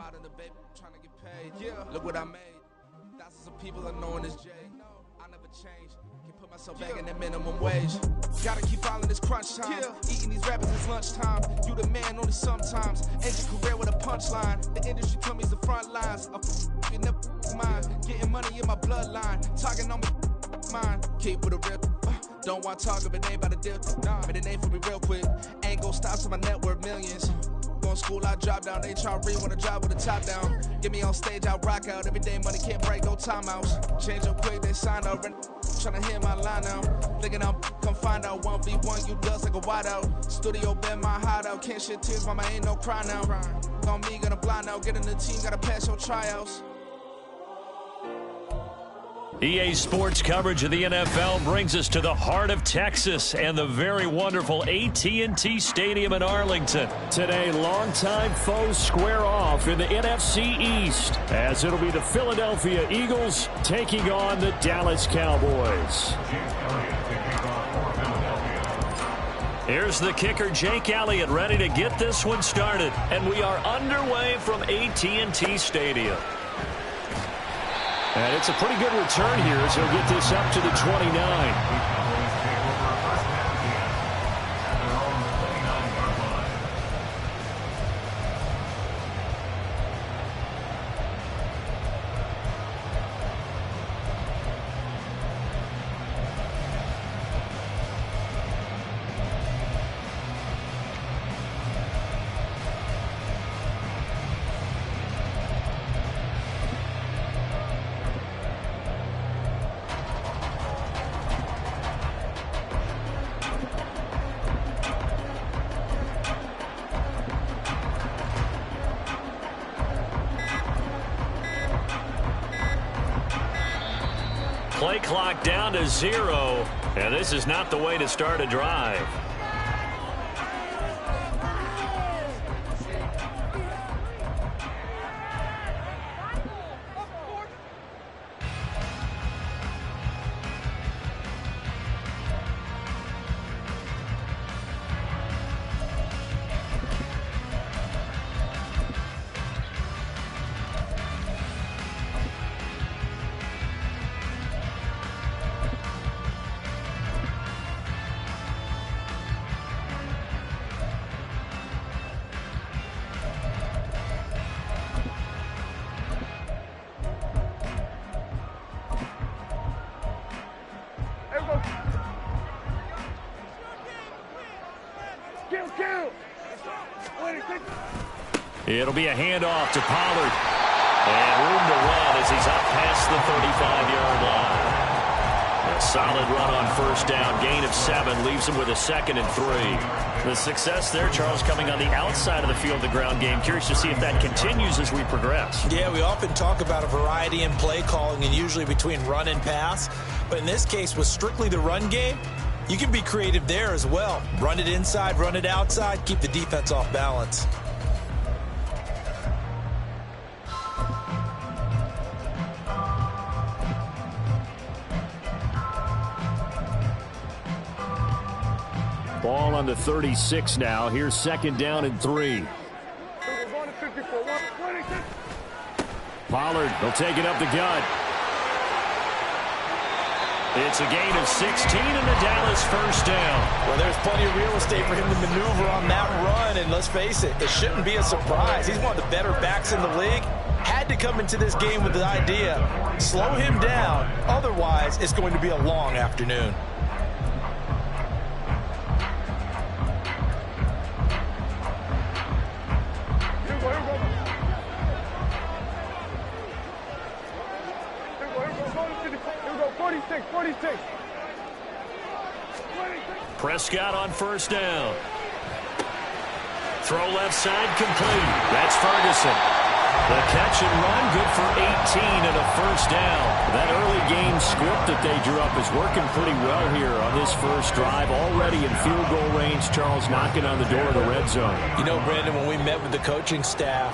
out in the baby trying to get paid. Yeah, look what I made. Thousands of people are knowing this J. I never change. Can put myself back in the minimum wage. Gotta keep following this crunch time. Eating these rappers is lunchtime. You the man only sometimes. End your career with a punchline. The industry told me it's the front lines. You never mind. Getting money in my bloodline. Talking on my mind. Keep with a real. Don't want to talk if it ain't about a deal. But it ain't for me real quick. Ain't gon' stop till my net worth millions. Going school, I drop down. They try to read when I drop with the top down. Get me on stage, I rock out. Every day money can't break, no timeouts. Change up quick, they sign up. Tryna hear my line now. Thinking I'm come find out 1v1, you dust like a wideout. Studio been my hideout. Can't shed tears, mama ain't no cry now. On me, gonna blind out. Get in the team, gotta pass your tryouts. EA Sports coverage of the NFL brings us to the heart of Texas and the very wonderful AT&T Stadium in Arlington. Today, longtime foes square off in the NFC East as it'll be the Philadelphia Eagles taking on the Dallas Cowboys. Here's the kicker, Jake Elliott, ready to get this one started. And we are underway from AT&T Stadium. And it's a pretty good return here as he'll get this up to the 29. Play clock down to 0, and this is not the way to start a drive. It'll be a handoff to Pollard. And room to run as he's up past the 35-yard line. A solid run on first down. Gain of 7 leaves him with a 2nd and 3. The success there, Charles, coming on the outside of the field, the ground game. Curious to see if that continues as we progress. Yeah, we often talk about a variety in play calling and usually between run and pass. But in this case, with strictly the run game, you can be creative there as well. Run it inside, run it outside, keep the defense off balance. Ball on the 36 now. Here's 2nd down and 3. Pollard, he'll take it up the gut. It's a gain of 16 and the Dallas first down. Well, there's plenty of real estate for him to maneuver on that run, and let's face it, it shouldn't be a surprise. He's one of the better backs in the league. Had to come into this game with the idea, slow him down, otherwise it's going to be a long afternoon. Prescott on first down. Throw left side complete. That's Ferguson. The catch and run good for 18 and a first down. That early game script that they drew up is working pretty well here on this first drive. Already in field goal range, Charles knocking on the door of the red zone. You know, Brandon, when we met with the coaching staff,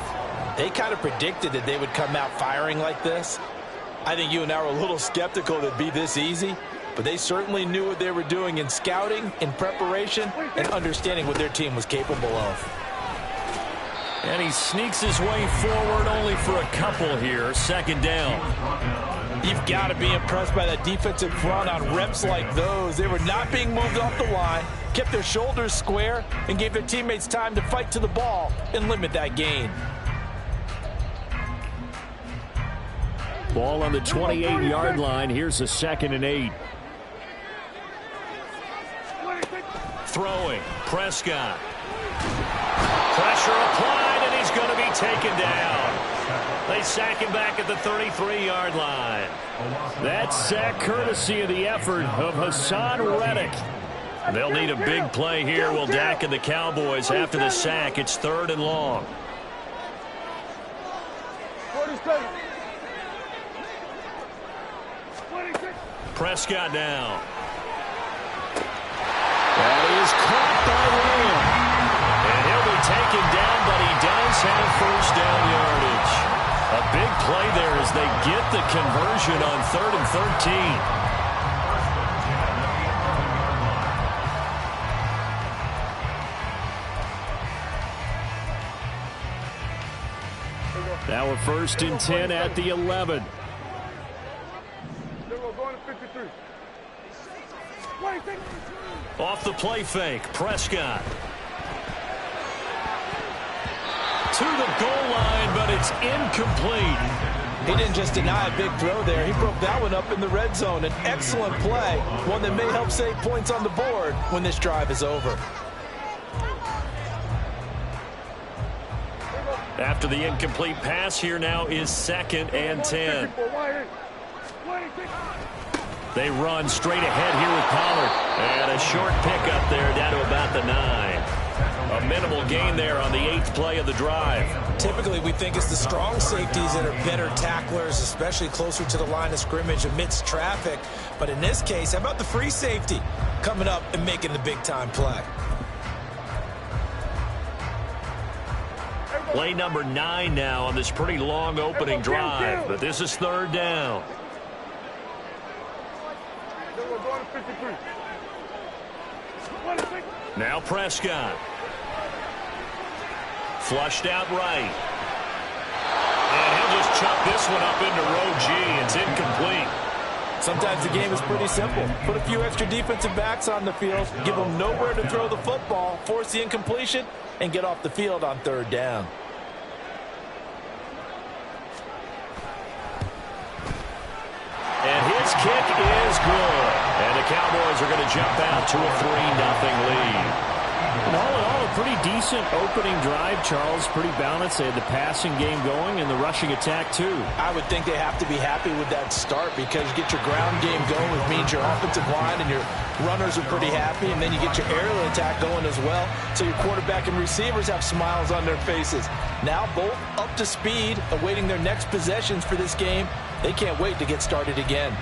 they kind of predicted that they would come out firing like this. I think you and I were a little skeptical that it'd be this easy, but they certainly knew what they were doing in scouting, in preparation, and understanding what their team was capable of. And he sneaks his way forward only for a couple here. Second down. You've got to be impressed by that defensive front on reps like those. They were not being moved off the line, kept their shoulders square, and gave their teammates time to fight to the ball and limit that gain. Ball on the 28-yard line. Here's a 2nd and 8. Throwing. Prescott. Pressure applied, and he's going to be taken down. They sack him back at the 33-yard line. That sack courtesy of the effort of Hassan Reddick. They'll need a big play here. Will Dak and the Cowboys after the sack. It's 3rd and long. Prescott now. That is caught by Lamb. And he'll be taken down, but he does have first down yardage. A big play there as they get the conversion on 3rd and 13. Now a 1st and 10 at the 11. Off the play fake, Prescott. To the goal line, but it's incomplete. He didn't just deny a big throw there. He broke that one up in the red zone. An excellent play, one that may help save points on the board when this drive is over. After the incomplete pass, here now is 2nd and 10. They run straight ahead here with Pollard. And a short pickup there down to about the 9. A minimal gain there on the 8th play of the drive. Typically, we think it's the strong safeties that are better tacklers, especially closer to the line of scrimmage amidst traffic. But in this case, how about the free safety coming up and making the big-time play? Play number 9 now on this pretty long opening drive. But this is 3rd down. Now Prescott. Flushed out right. And he'll just chuck this one up into row G. It's incomplete. Sometimes the game is pretty simple. Put a few extra defensive backs on the field, give them nowhere to throw the football, force the incompletion, and get off the field on 3rd down. And his kick is good. And the Cowboys are going to jump out to a 3-0 lead. And all in all, a pretty decent opening drive, Charles. Pretty balanced. They had the passing game going and the rushing attack, too. I would think they have to be happy with that start because you get your ground game going, which means your offensive line and your runners are pretty happy, and then you get your aerial attack going as well. So your quarterback and receivers have smiles on their faces. Now both up to speed, awaiting their next possessions for this game. They can't wait to get started again.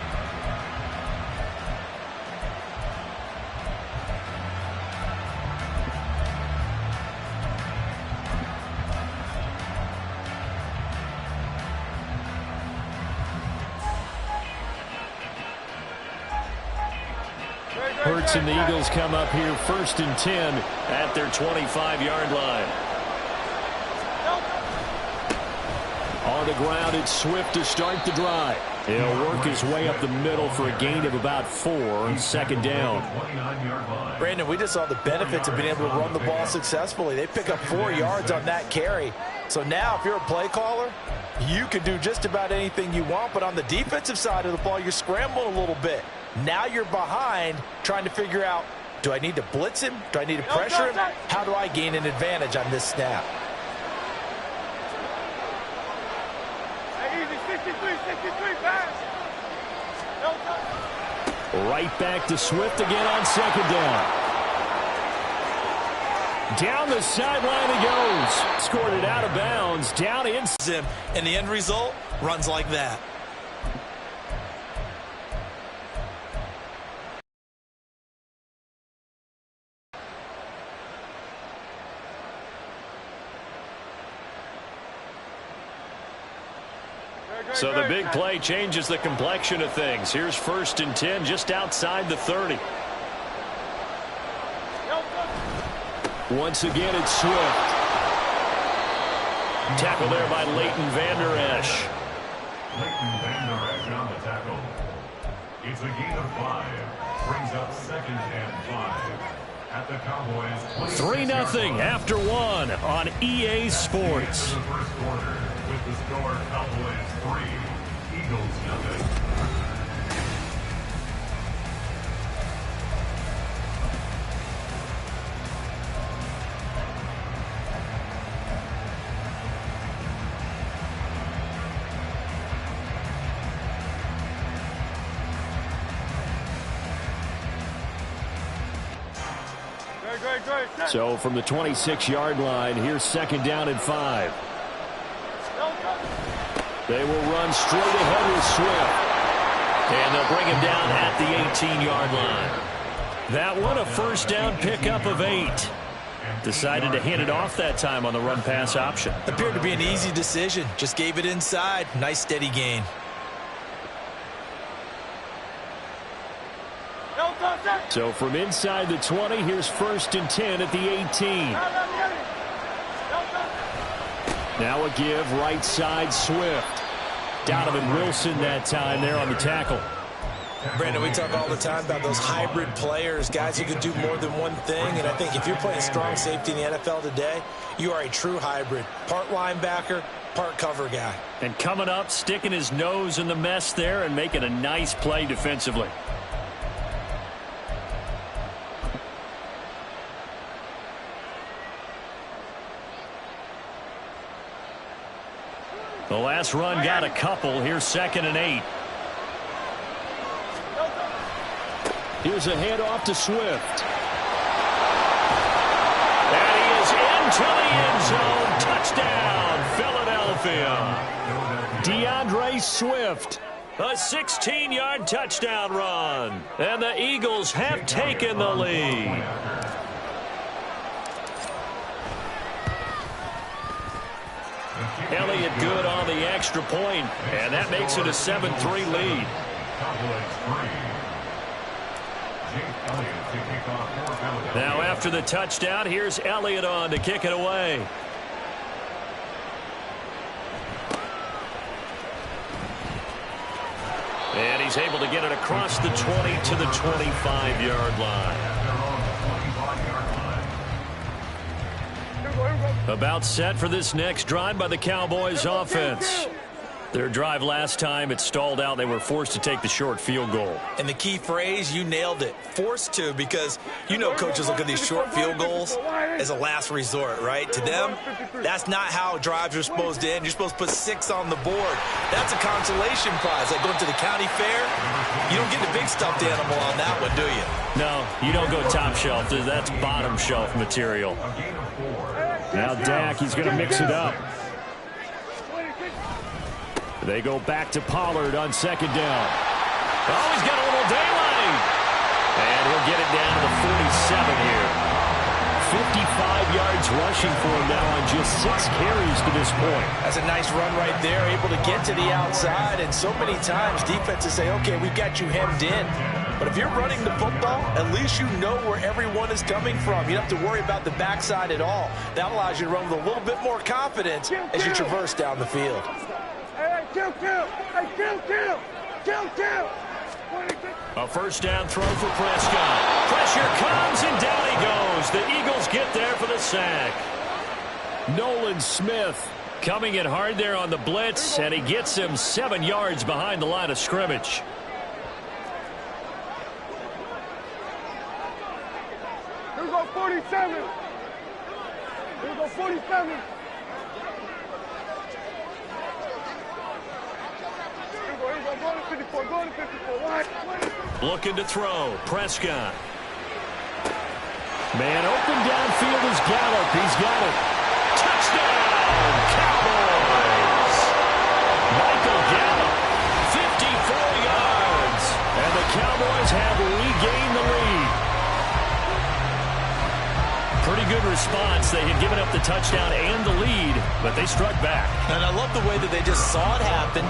Hurts and the Eagles come up here 1st and 10 at their 25-yard line. On the ground, it's Swift to start the drive. He'll work his way up the middle for a gain of about 4 on 2nd down. Brandon, we just saw the benefits of being able to run the ball successfully. They pick up 4 yards on that carry. So now if you're a play caller, you can do just about anything you want. But on the defensive side of the ball, you're scrambling a little bit. Now you're behind trying to figure out, do I need to blitz him? Do I need to pressure him? How do I gain an advantage on this snap? Right back to Swift again on 2nd down. Down the sideline he goes. Scored it out of bounds. Down in. And the end result runs like that. So the big play changes the complexion of things. Here's 1st and 10 just outside the 30. Once again, it's Swift. Tackle there by Leighton Vander Esch. Leighton Vander Esch on the tackle. It's a gain of 5. Brings up 2nd and 5. At the Cowboys. 3-0 after 1 on EA Sports. The first quarter with the score Cowboys 3, Eagles 0. So from the 26-yard line, here's 2nd down and 5. They will run straight ahead with Swift. And they'll bring him down at the 18-yard line. That one, a 1st down pickup of 8. Decided to hand it off that time on the run-pass option. Appeared to be an easy decision. Just gave it inside. Nice steady gain. So from inside the 20, here's 1st and 10 at the 18. Now a give right side Swift. Donovan Wilson that time there on the tackle. Brandon, we talk all the time about those hybrid players, guys who can do more than one thing. And I think if you're playing strong safety in the NFL today, you are a true hybrid. Part linebacker, part cover guy. And coming up, sticking his nose in the mess there and making a nice play defensively. The last run got a couple. Here's 2nd and 8. Here's a handoff to Swift. And he is into the end zone. Touchdown, Philadelphia. DeAndre Swift. A 16-yard touchdown run. And the Eagles have taken the lead. Elliott good on the extra point, and that makes it a 7-3 lead. Now after the touchdown, here's Elliott on to kick it away. And he's able to get it across the 20 to the 25-yard line. About set for this next drive by the Cowboys offense. Their drive last time, it stalled out. They were forced to take the short field goal. And the key phrase, you nailed it. Forced to, because you know coaches look at these short field goals as a last resort, right? To them, that's not how drives are supposed to end. You're supposed to put 6 on the board. That's a consolation prize. Like going to the county fair, you don't get the big stuffed animal on that one, do you? No, you don't go top shelf. That's bottom shelf material. Now Dak, he's going to mix it up. They go back to Pollard on 2nd down. Oh, he's got a little daylight. And he'll get it down to the 47 here. 55 yards rushing for him now on just 6 carries to this point. That's a nice run right there, able to get to the outside. And so many times defenses say, okay, we've got you hemmed in. But if you're running the football, at least you know where everyone is coming from. You don't have to worry about the backside at all. That allows you to run with a little bit more confidence as you traverse down the field. A 1st down throw for Prescott. Pressure comes and down he goes. The Eagles get there for the sack. Nolan Smith coming in hard there on the blitz, and he gets him 7 yards behind the line of scrimmage. Here we go 47. Here we go 47. Looking to throw. Prescott. Man open downfield is Gallup. He's got it. Touchdown, Cowboys. Michael Gallup, 54 yards. And the Cowboys have regained the lead. Pretty good response. They had given up the touchdown and the lead, but they struck back. And I love the way that they just saw it happen.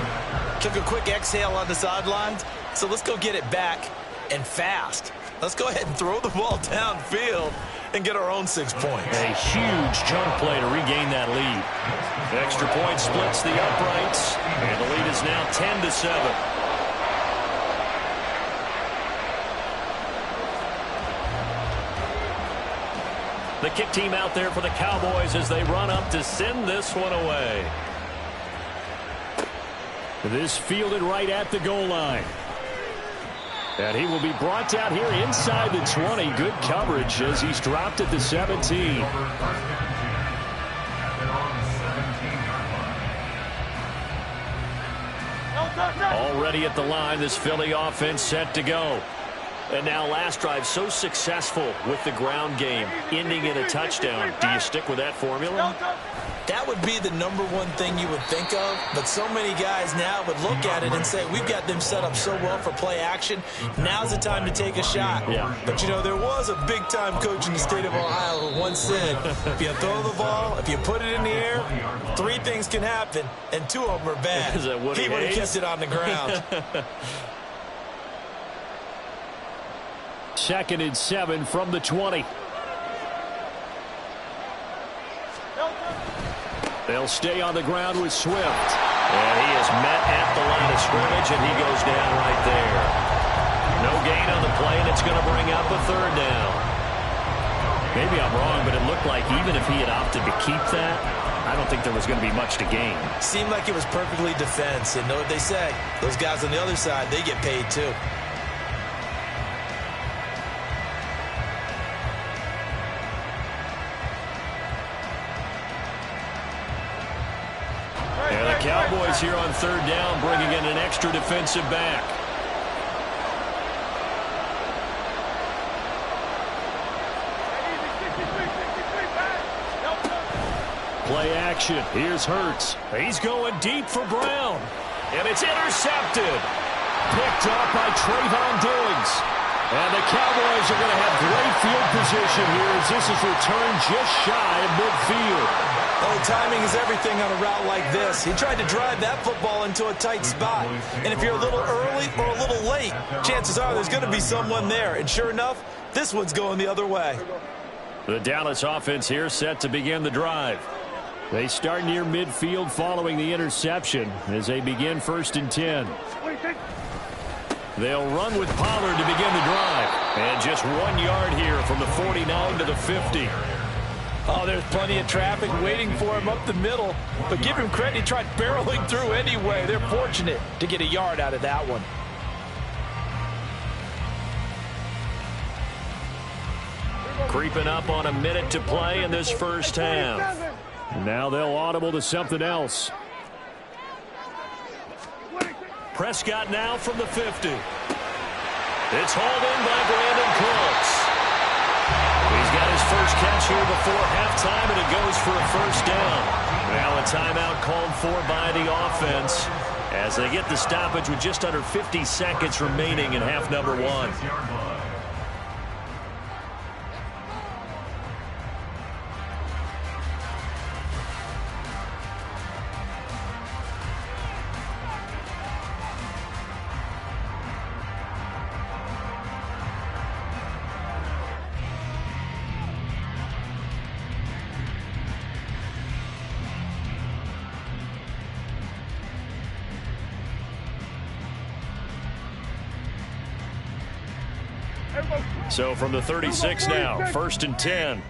Took a quick exhale on the sidelines. So let's go get it back and fast. Let's go ahead and throw the ball downfield. and get our own 6 points. A huge chunk play to regain that lead. Extra point splits the uprights, and the lead is now 10-7. The kick team out there for the Cowboys as they run up to send this one away. This fielded right at the goal line. And he will be brought down here inside the 20. Good coverage as he's dropped at the 17. Already at the line, this Philly offense set to go. And now last drive so successful with the ground game, ending in a touchdown. Do you stick with that formula? That would be the #1 thing you would think of, but so many guys now would look at it and say, we've got them set up so well for play action. Now's the time to take a shot. Yeah. But, you know, there was a big-time coach in the state of Ohio who once said, if you throw the ball, if you put it in the air, 3 things can happen, and 2 of them are bad. Is that Woody he would have Hayes? kept it on the ground. 2nd and 7 from the 20. They'll stay on the ground with Swift. And he is met at the line of scrimmage, and he goes down right there. No gain on the play, and it's going to bring up a 3rd down. Maybe I'm wrong, but it looked like even if he had opted to keep that, I don't think there was going to be much to gain. Seemed like it was perfectly defense. And know what they say, those guys on the other side, they get paid too. Cowboys here on 3rd down, bringing in an extra defensive back. Play action. Here's Hurts. He's going deep for Brown. And it's intercepted. Picked up by Trayvon Diggs. And the Cowboys are going to have great field position here as this is returned just shy of midfield. Oh, timing is everything on a route like this. He tried to drive that football into a tight spot. And if you're a little early or a little late, chances are there's going to be someone there. And sure enough, this one's going the other way. The Dallas offense here set to begin the drive. They start near midfield following the interception as they begin 1st and 10. They'll run with Pollard to begin the drive. And just 1 yard here from the 49 to the 50. Oh, there's plenty of traffic waiting for him up the middle. But give him credit, he tried barreling through anyway. They're fortunate to get a yard out of that one. Creeping up on a minute to play in this first half. Now they'll audible to something else. Prescott now from the 50. It's hauled in by Brandon Cooks. He's got his first catch here before halftime, and it goes for a 1st down. Now a timeout called for by the offense as they get the stoppage with just under 50 seconds remaining in half number 1. So from the 36 now, 1st and 10.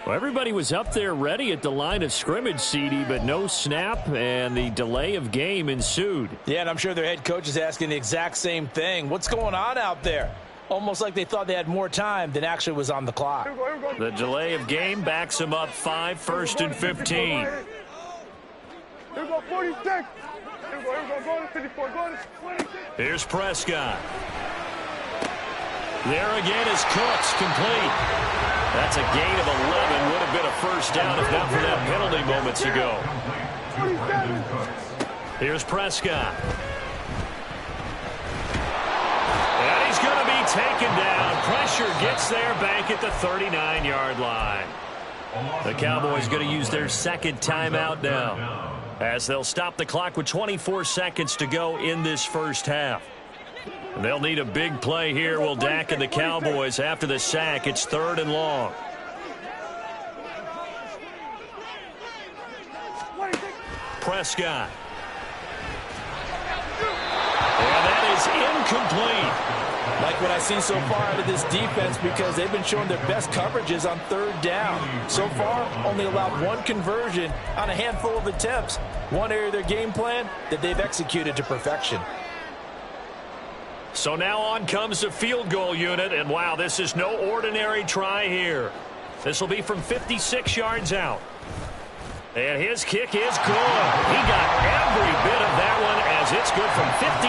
Well, everybody was up there ready at the line of scrimmage, CD, but no snap, and the delay of game ensued. Yeah, and I'm sure their head coach is asking the exact same thing. What's going on out there? Almost like they thought they had more time than actually was on the clock. The delay of game backs them up 5, 1st and 15. Here we go, 46. Here we go, go to 54, go to 26. Here's Prescott. There again is Cooks, complete. That's a gain of 11. Would have been a 1st down if not for that penalty moments ago. 47. Here's Prescott. And he's going to be taken down. Pressure gets there back at the 39-yard line. The Cowboys going to use their 2nd timeout now. as they'll stop the clock with 24 seconds to go in this first half. They'll need a big play here, will Dak and the Cowboys. After the sack, it's 3rd and long. Prescott. And that is incomplete. Like what I've seen so far out of this defense, because they've been showing their best coverages on 3rd down. So far, only allowed 1 conversion on a handful of attempts. One area of their game plan that they've executed to perfection. So now on comes the field goal unit, and wow, this is no ordinary try here. This will be from 56 yards out. And his kick is good. He got every bit of that one as it's good from 56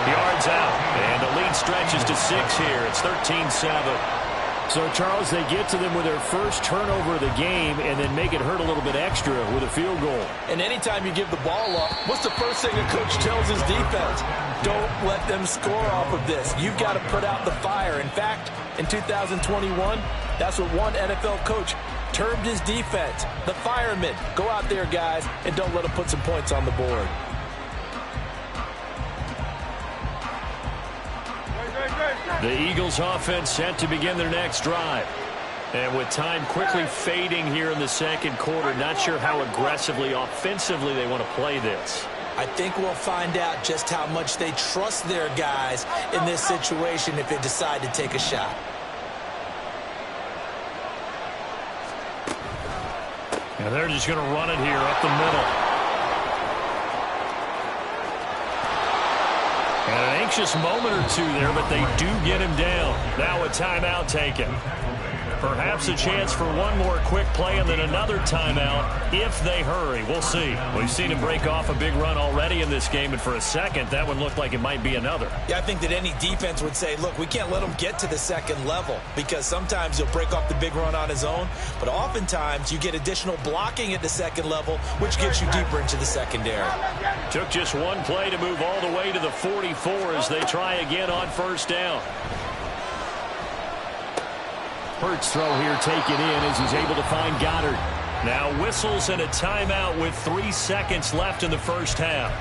yards out. And the lead stretches to 6 here. It's 13-7. So, Charles, they get to them with their first turnover of the game and then make it hurt a little bit extra with a field goal. And anytime you give the ball up, what's the first thing a coach tells his defense? Don't let them score off of this. You've got to put out the fire. In fact, in 2021, that's what one NFL coach termed his defense, the firemen. Go out there, guys, and don't let them put some points on the board. The Eagles offense set to begin their next drive. And with time quickly fading here in the second quarter, not sure how aggressively, offensively they want to play this. I think we'll find out just how much they trust their guys in this situation if they decide to take a shot. And they're just going to run it here up the middle. And an anxious moment or two there, but they do get him down. Now a timeout taken. Perhaps a chance for one more quick play and then another timeout if they hurry. We'll see. We've seen him break off a big run already in this game, and for a second, that one looked like it might be another. Yeah, I think that any defense would say, look, we can't let him get to the second level, because sometimes he'll break off the big run on his own, but oftentimes you get additional blocking at the second level, which gets you deeper into the secondary. Took just one play to move all the way to the 44 as they try again on first down. Hurts throw here taken in as he's able to find Goddard. Now whistles and a timeout with 3 seconds left in the first half.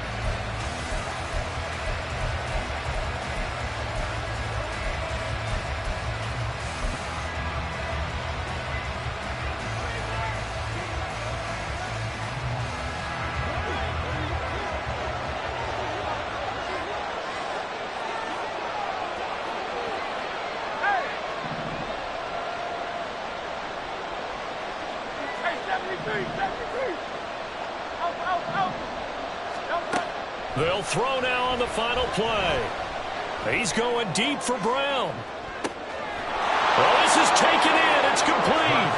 They'll throw now on the final play. He's going deep for Brown. Well, this is taken in. It's complete.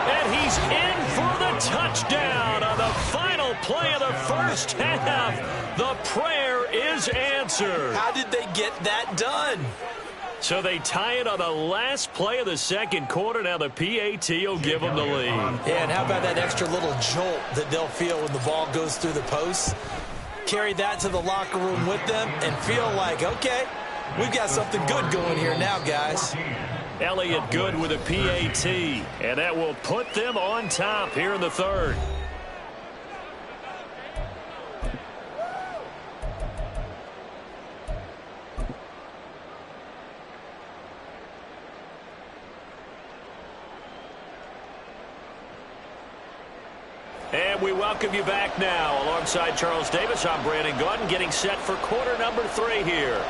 And he's in for the touchdown on the final play of the first half. The prayer is answered. How did they get that done? So they tie it on the last play of the second quarter. Now the PAT will give them the lead. Yeah, and how about that extra little jolt that they'll feel when the ball goes through the posts? Carry that to the locker room with them and feel like, okay, we've got something good going here now, guys. Elliott good with a PAT, and that will put them on top here in the third. And we welcome you back now. Alongside Charles Davis, I'm Brandon Gaudin, getting set for quarter number 3 here.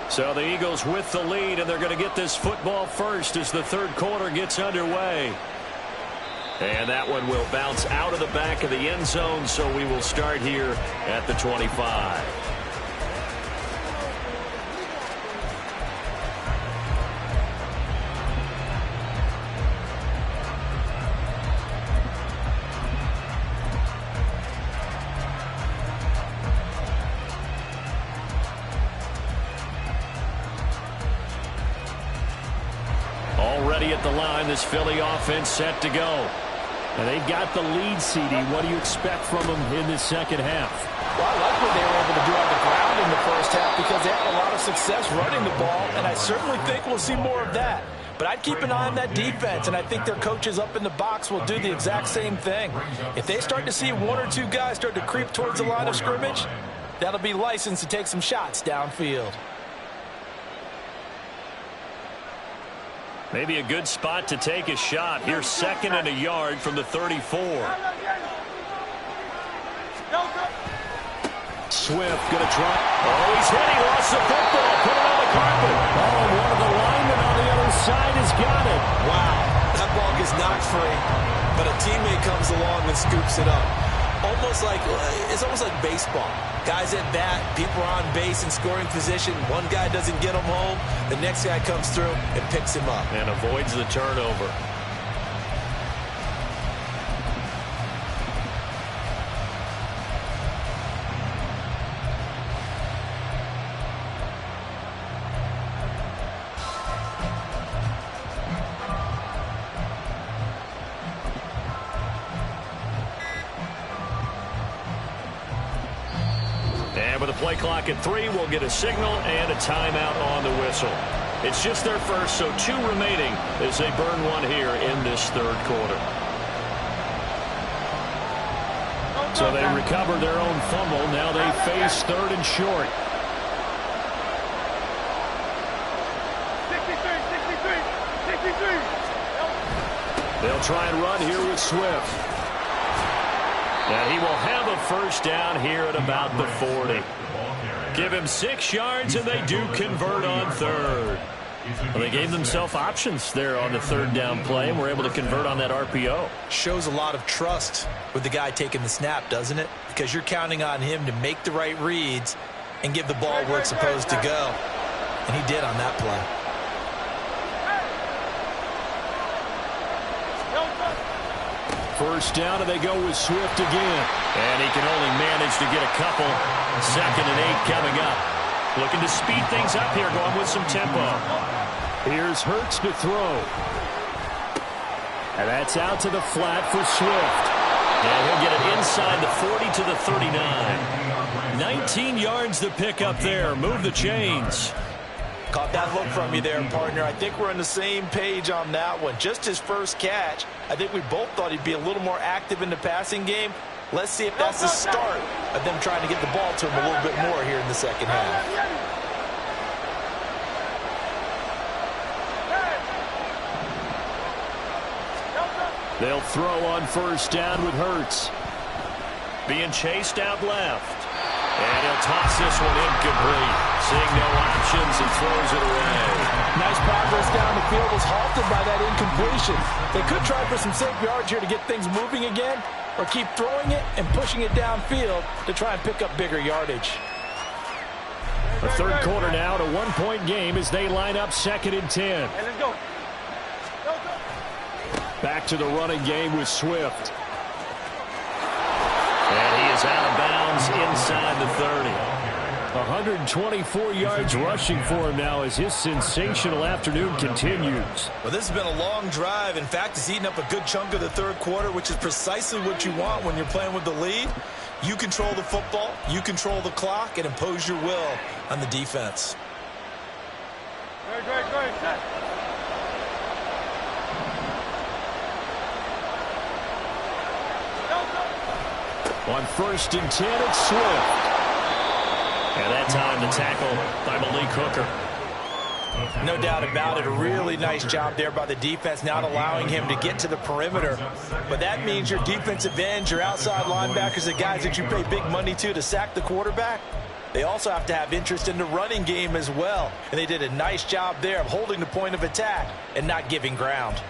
So the Eagles with the lead, and they're going to get this football first as the third quarter gets underway. And that one will bounce out of the back of the end zone, so we will start here at the 25. the line. This Philly offense set to go. And they've got the lead, CD. What do you expect from them in this second half? Well, I like what they were able to do on the ground in the first half because they had a lot of success running the ball, and I certainly think we'll see more of that. But I'd keep an eye on that defense, and I think their coaches up in the box will do the exact same thing. If they start to see one or two guys start to creep towards the line of scrimmage, that'll be licensed to take some shots downfield. Maybe a good spot to take a shot. Here's 2nd and a yard from the 34. Swift going to try. Oh, he's hit. He lost the football. Put it on the carpet. Oh, one of the linemen on the other side has got it. Wow, that ball gets knocked free, but a teammate comes along and scoops it up. It's almost like baseball. Guys at bat, people are on base in scoring position. One guy doesn't get him home. The next guy comes through and picks him up. And avoids the turnover. And with the play clock at 3, we'll get a signal and a timeout on the whistle. It's just their first, so 2 remaining as they burn one here in this third quarter. So they recover their own fumble. Now they face 3rd and short. 63. They'll try and run here with Swift. And he will have a first down here at about the 40. Give him 6 yards, and they do convert on 3rd. Well, they gave themselves options there on the 3rd down play, and were able to convert on that RPO. Shows a lot of trust with the guy taking the snap, doesn't it? Because you're counting on him to make the right reads and give the ball where it's supposed to go. And he did on that play. First down, and they go with Swift again. And he can only manage to get a couple. 2nd and 8 coming up. Looking to speed things up here, going with some tempo. Here's Hurts to throw. And that's out to the flat for Swift. And he'll get it inside the 40 to the 39. 19 yards to pick up there. Move the chains. Caught that look from you there, partner. I think we're on the same page on that one. Just his first catch. I think we both thought he'd be a little more active in the passing game. Let's see if that's the start of them trying to get the ball to him a little bit more here in the second half. They'll throw on first down with Hurts. Being chased out left. And he'll toss this one incomplete. Seeing no options, he throws it away. Nice progress down the field, was halted by that incompletion. They could try for some safe yards here to get things moving again, or keep throwing it and pushing it downfield to try and pick up bigger yardage. The third quarter now, to 1-point game as they line up 2nd and 10. Hey, let's go. Back to the running game with Swift. And he is out of bounds inside the 30. 124 yards rushing for him now as his sensational afternoon continues. Well, this has been a long drive. In fact, it's eaten up a good chunk of the third quarter, which is precisely what you want when you're playing with the lead. You control the football, you control the clock, and impose your will on the defense. Great. Set. On 1st and 10, it's Swift. And that time the tackle by Malik Hooker. No doubt about it. A really nice job there by the defense, not allowing him to get to the perimeter. But that means your defensive ends, your outside linebackers, the guys that you pay big money to sack the quarterback, they also have to have interest in the running game as well. And they did a nice job there of holding the point of attack and not giving ground.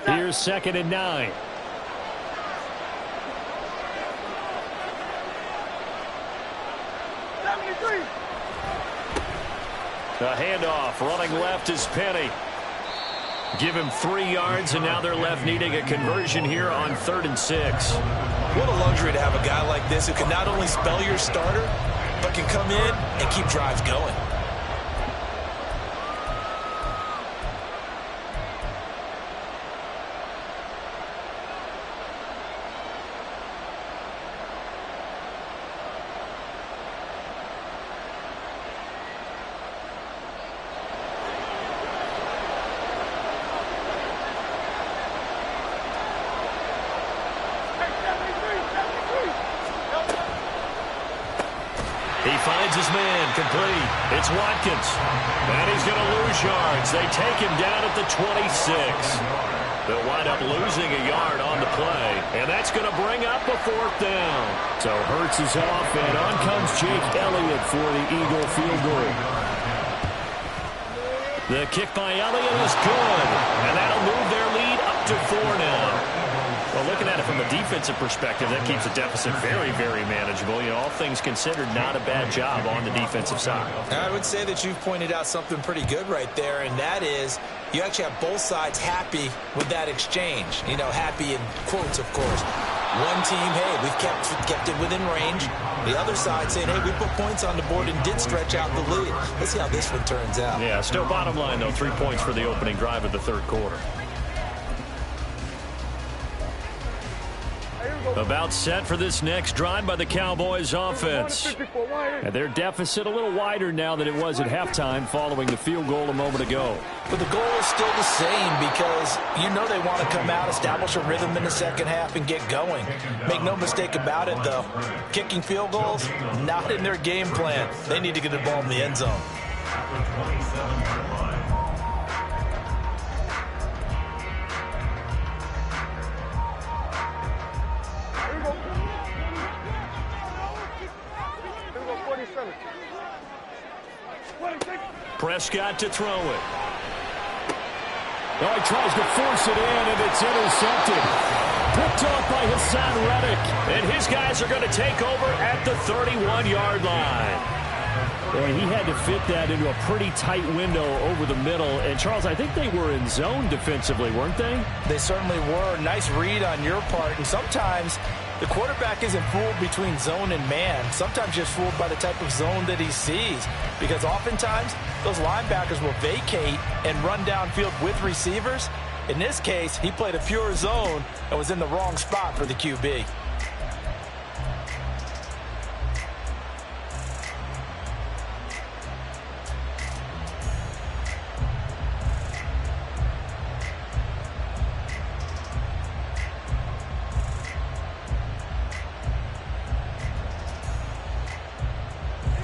Here's 2nd and 9. A handoff. Running left is Penny. Give him 3 yards, and now they're left needing a conversion here on 3rd and 6. What a luxury to have a guy like this who can not only spell your starter, but can come in and keep drives going. He finds his man, complete. It's Watkins. And he's going to lose yards. They take him down at the 26. They'll wind up losing a yard on the play. And that's going to bring up a 4th down. So Hurts is off, and on comes Jake Elliott for the Eagle field goal. The kick by Elliott is good. And that'll move their lead up to 4 now. Well, looking at it from a defensive perspective, that keeps the deficit very, very manageable. You know, all things considered, not a bad job on the defensive side. I would say that you've pointed out something pretty good right there, and that is you actually have both sides happy with that exchange. You know, happy in quotes, of course. One team, hey, we've kept it within range. The other side saying, hey, we put points on the board and did stretch out the lead. Let's see how this one turns out. Yeah, still bottom line, though, 3 points for the opening drive of the 3rd quarter. About set for this next drive by the Cowboys offense. And their deficit a little wider now than it was at halftime following the field goal a moment ago. But the goal is still the same because you know they want to come out, establish a rhythm in the second half, and get going. Make no mistake about it, though. Kicking field goals, not in their game plan. They need to get the ball in the end zone. Prescott to throw it. Oh, he tries to force it in, and it's intercepted. Picked off by Hassan Reddick. And his guys are going to take over at the 31-yard line. And he had to fit that into a pretty tight window over the middle. And, Charles, I think they were in zone defensively, weren't they? They certainly were. Nice read on your part. And sometimes the quarterback isn't fooled between zone and man. Sometimes just fooled by the type of zone that he sees. Because oftentimes, those linebackers will vacate and run downfield with receivers. In this case, he played a pure zone and was in the wrong spot for the QB.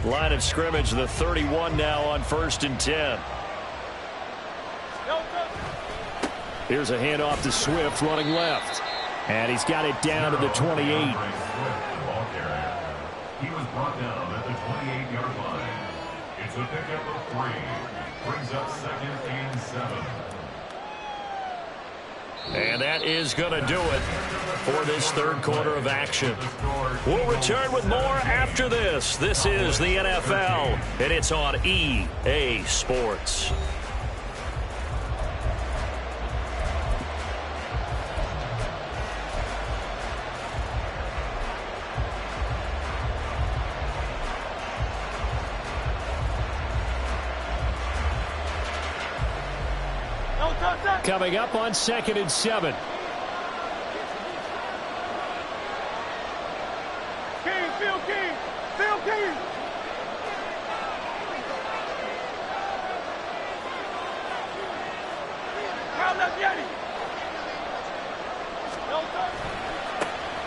Line of scrimmage, the 31 now on 1st and 10. Here's a handoff to Swift running left. And he's got it down to the 28. He was brought down at the 28-yard line. It's a pickup of 3. Brings up 2nd and 7. And that is going to do it for this 3rd quarter of action. We'll return with more after this. This is the NFL, and it's on EA Sports. Coming up on 2nd and 7. Field King.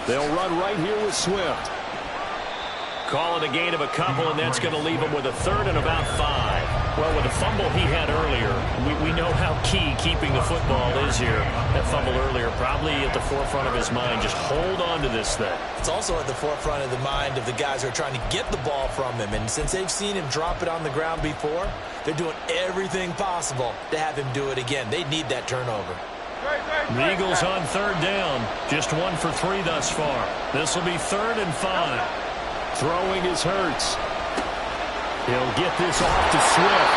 They'll run right here with Swift. Call it a gain of a couple, and that's going to leave him with a 3rd and about 5. Well, with the fumble he had earlier, we know how key keeping the football is here. That fumble earlier probably at the forefront of his mind. Just hold on to this thing. It's also at the forefront of the mind of the guys who are trying to get the ball from him. And since they've seen him drop it on the ground before, they're doing everything possible to have him do it again. They need that turnover. The Eagles on 3rd down. Just 1 for 3 thus far. This will be 3rd and 5. Throwing is Hurts. He'll get this off to Swift.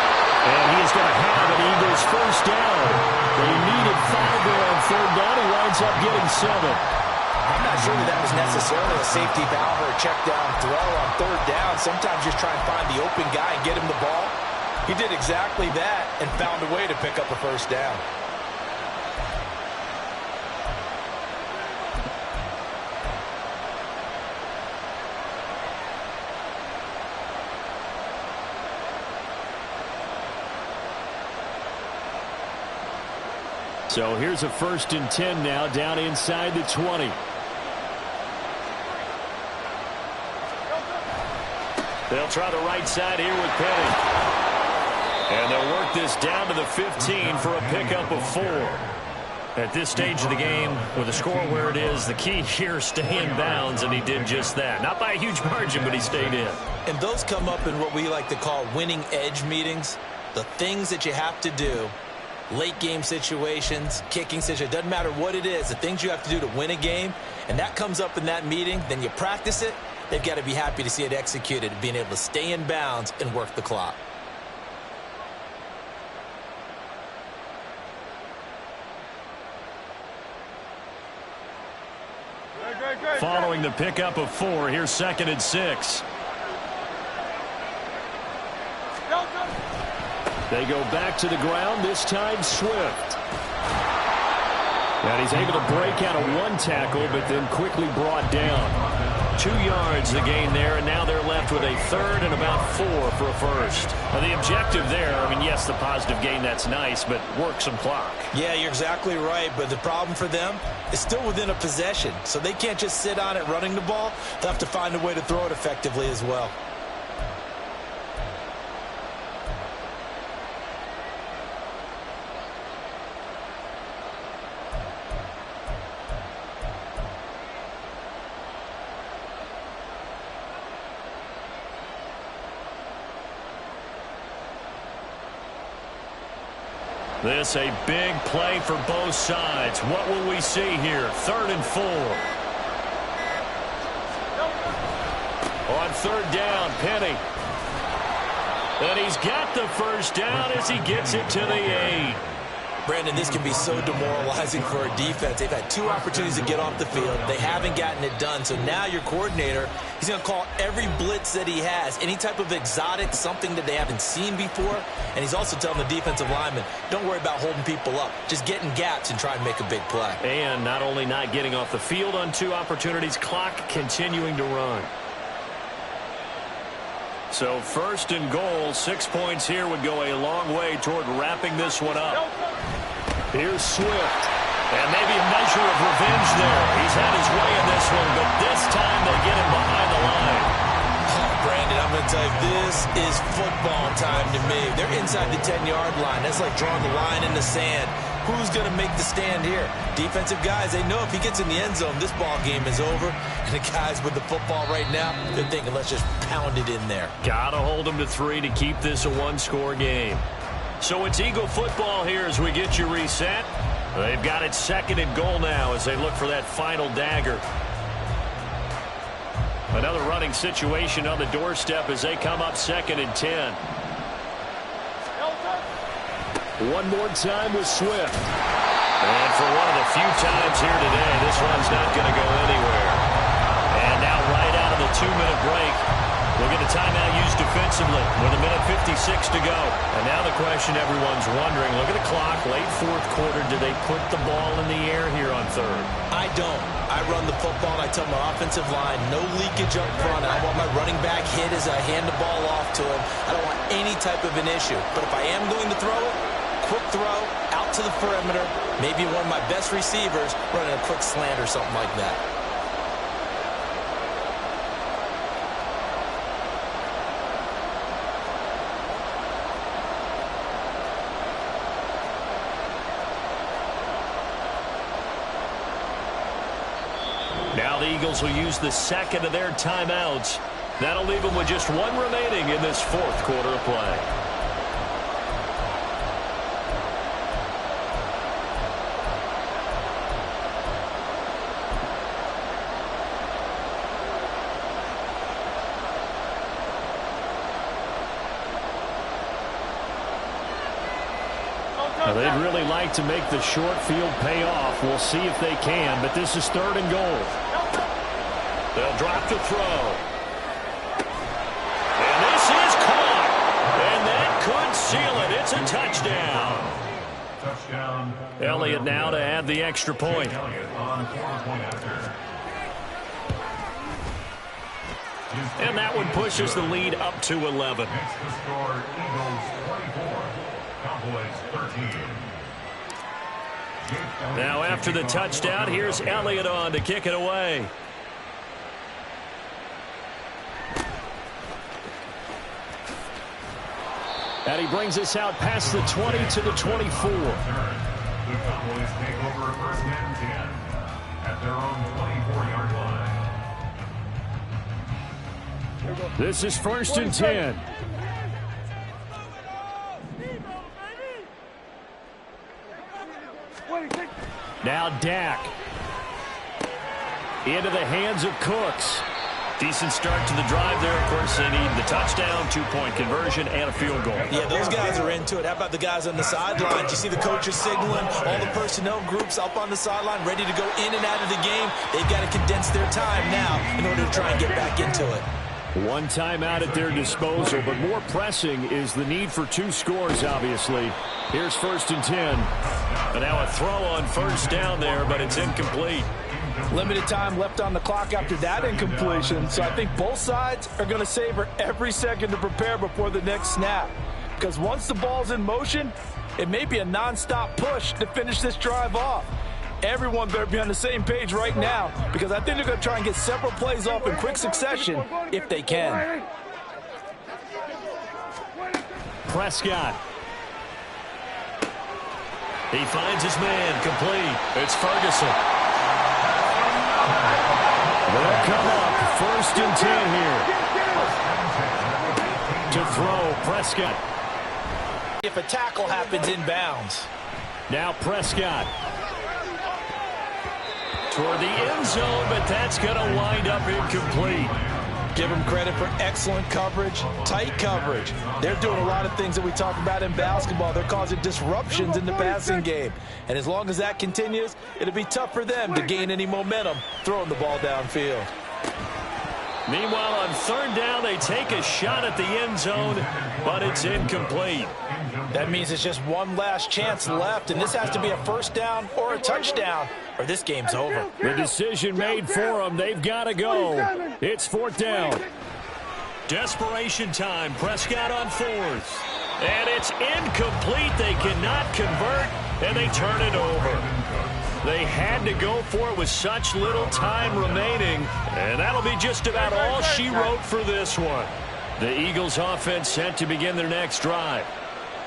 And he is going to have an Eagles first down. They needed 5 there on third down. He winds up getting 7. I'm not sure that was necessarily a safety valve or a check down throw on third down. Sometimes just try and find the open guy and get him the ball. He did exactly that and found a way to pick up a first down. So here's a 1st and 10 now, down inside the 20. They'll try the right side here with Penny. And they'll work this down to the 15 for a pickup of 4. At this stage of the game, with the score where it is, the key here, stay in bounds, and he did just that. Not by a huge margin, but he stayed in. And those come up in what we like to call winning edge meetings. The things that you have to do. Late game situations, kicking situations, doesn't matter what it is, the things you have to do to win a game, and that comes up in that meeting, then you practice it, they've got to be happy to see it executed, being able to stay in bounds and work the clock. Following the pickup of 4, here's 2nd and 6. They go back to the ground, this time Swift. And he's able to break out of 1 tackle, but then quickly brought down. 2 yards the gain there, and now they're left with a 3rd and about 4 for a first. Now the objective there, I mean, yes, the positive gain, that's nice, but work some clock. Yeah, you're exactly right, but the problem for them is still within a possession, so they can't just sit on it running the ball. They'll have to find a way to throw it effectively as well. This a big play for both sides. What will we see here? 3rd and 4. On 3rd down, Penny. And he's got the first down as he gets it to the 8. Brandon, this can be so demoralizing for a defense. They've had 2 opportunities to get off the field. They haven't gotten it done. So now your coordinator, he's going to call every blitz that he has, any type of exotic, something that they haven't seen before. And he's also telling the defensive lineman, don't worry about holding people up. Just get in gaps and try and make a big play. And not only not getting off the field on 2 opportunities, clock continuing to run. So 1st and goal, 6 points here would go a long way toward wrapping this one up. Here's Swift. And maybe a measure of revenge there. He's had his way in this one, but this time they get him behind the line. Oh, Brandon, I'm going to tell you, this is football time to me. They're inside the 10-yard line. That's like drawing the line in the sand. Who's going to make the stand here? Defensive guys, they know if he gets in the end zone, this ball game is over. And the guys with the football right now, they're thinking, let's just pound it in there. Got to hold them to 3 to keep this a 1-score game. So it's Eagle football here as we get you reset. They've got it 2nd and goal now as they look for that final dagger. Another running situation on the doorstep as they come up 2nd and 10. One more time with Swift. And for one of the few times here today, this one's not going to go anywhere. And now right out of the 2-minute break, we'll get a timeout used defensively with 1:56 to go. And now the question everyone's wondering, look at the clock, late 4th quarter, do they put the ball in the air here on 3rd? I don't. I run the football, and I tell my offensive line, no leakage up front. I want my running back hit as I hand the ball off to him. I don't want any type of an issue. But if I am going to throw it, quick throw, out to the perimeter, maybe one of my best receivers running a quick slant or something like that. Now the Eagles will use the 2nd of their timeouts. That'll leave them with just 1 remaining in this 4th quarter of play. Well, they'd really like to make the short field pay off. We'll see if they can, but this is 3rd and goal. They'll drop to throw. And this is caught. And that could seal it. It's a touchdown. Touchdown. Elliott now to add the extra point. And that one pushes the lead up to 11. Makes the score Eagles 24, Cowboys 13. Now after the touchdown, here's Elliott on to kick it away. And he brings us out past the 20 to the 24. The Cowboys take over 1st and 10 at their own 24-yard line. This is 1st and 10. Now Dak. Into the hands of Cooks. Decent start to the drive there. Of course, they need the touchdown, 2-point conversion, and a field goal. Yeah, those guys are into it. How about the guys on the sidelines? You see the coaches signaling, all the personnel groups up on the sideline, ready to go in and out of the game. They've got to condense their time now in order to try and get back into it. One timeout at their disposal, but more pressing is the need for 2 scores, obviously. Here's 1st and 10. And now a throw on 1st down there, but it's incomplete. Limited time left on the clock after that incompletion, so I think both sides are going to savor every second to prepare before the next snap. Because once the ball's in motion, it may be a nonstop push to finish this drive off. Everyone better be on the same page right now, because I think they're going to try and get several plays off in quick succession if they can. Prescott. He finds his man, complete. It's Ferguson. They'll come up 1st and 10 here. To throw, Prescott. If a tackle happens inbounds. Now Prescott. Toward the end zone, but that's going to wind up incomplete. Give them credit for excellent coverage, tight coverage. They're doing a lot of things that we talk about in basketball. They're causing disruptions in the passing game. And as long as that continues, it'll be tough for them to gain any momentum throwing the ball downfield. Meanwhile, on 3rd down, they take a shot at the end zone, but it's incomplete. That means it's just one last chance left, and this has to be a 1st down or a touchdown, or this game's over. The decision made for them. They've got to go. It's 4th down. Desperation time. Prescott on 4th. And it's incomplete. They cannot convert, and they turn it over. They had to go for it with such little time remaining, and that'll be just about all she wrote for this one. The Eagles offense set to begin their next drive.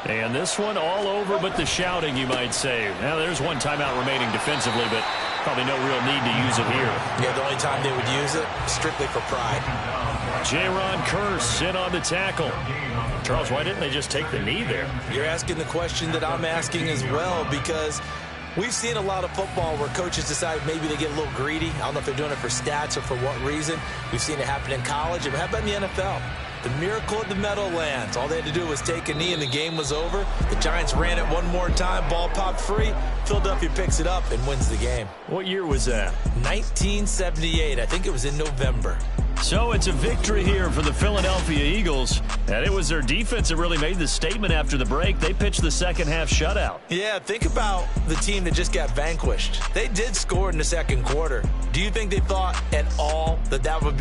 And this one all over but the shouting, you might say. Now, there's one timeout remaining defensively, but probably no real need to use it here. Yeah, the only time they would use it, strictly for pride. Jaron Kearse in on the tackle. Charles, why didn't they just take the knee there? You're asking the question that I'm asking as well, because we've seen a lot of football where coaches decide maybe they get a little greedy. I don't know if they're doing it for stats or for what reason. We've seen it happen in college. And how about in the NFL? The miracle of the Meadowlands. All they had to do was take a knee and the game was over. The Giants ran it one more time. Ball popped free. Philadelphia picks it up and wins the game. What year was that? 1978. I think it was in November. So it's a victory here for the Philadelphia Eagles. And it was their defense that really made the statement after the break. They pitched the second half shutout. Yeah, think about the team that just got vanquished. They did score in the second quarter. Do you think they thought at all that that would be